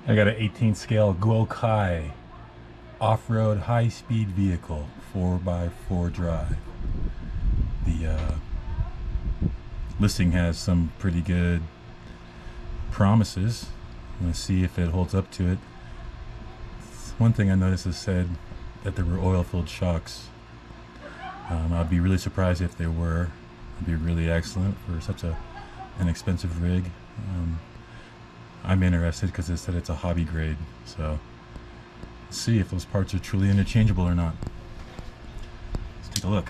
I got an 18 scale GUOKAI off-road high-speed vehicle, 4x4 drive. The listing has some pretty good promises. I'm gonna see if it holds up to it. One thing I noticed is said that there were oil-filled shocks. I'd be really surprised if there were. It'd be really excellent for such an expensive rig. I'm interested because it said it's a hobby grade, so let's see if those parts are truly interchangeable or not. Let's take a look.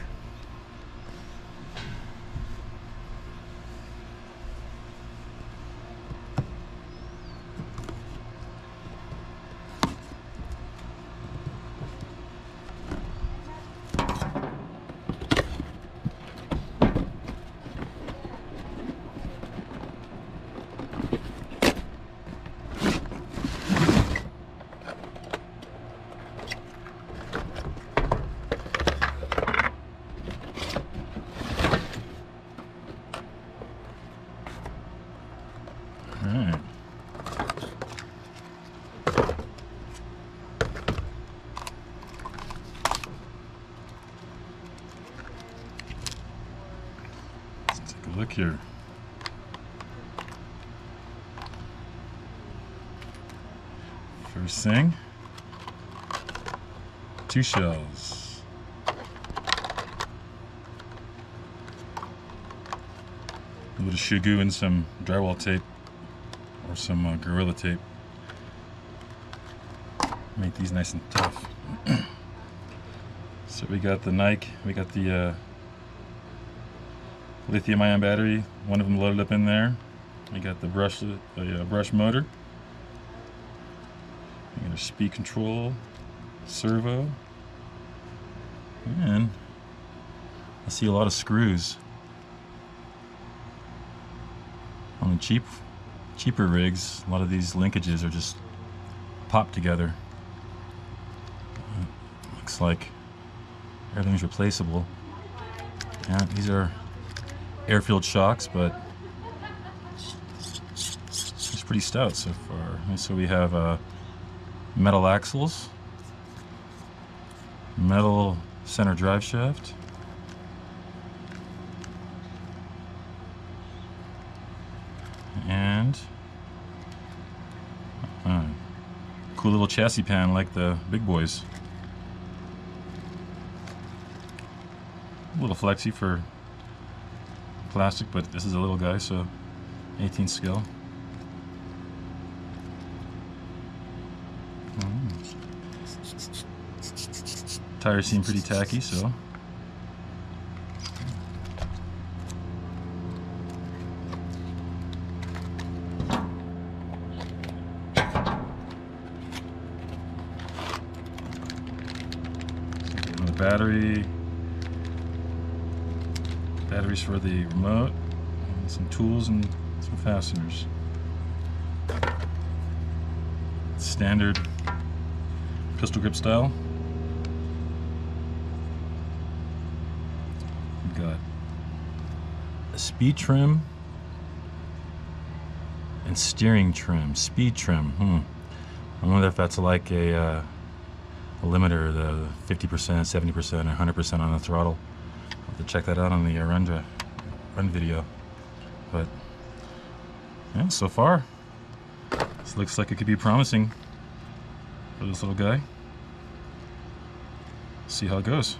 Alright. Let's take a look here. First thing, 2 shells. A little shugoo and some drywall tape or some Gorilla tape. Make these nice and tough. So we got the Nike, we got the lithium-ion battery, one of them loaded up in there. We got the brush motor. We got a speed control, servo, and I see a lot of screws. On the cheaper rigs, a lot of these linkages are just popped together. Looks like everything's replaceable. Yeah, these are air-filled shocks, but it's pretty stout so far. And so we have metal axles, metal center drive shaft, and cool little chassis pan like the big boys. A little flexy for plastic, but this is a little guy, so 18 scale. Tires seem pretty tacky, so batteries for the remote, and some tools and some fasteners. Standard pistol grip style. We've got a speed trim and steering trim. Speed trim. I wonder if that's like a limiter, the 50%, 70%, 100% on the throttle. I'll have to check that out on the run video. But yeah, so far this looks like it could be promising for this little guy. See how it goes.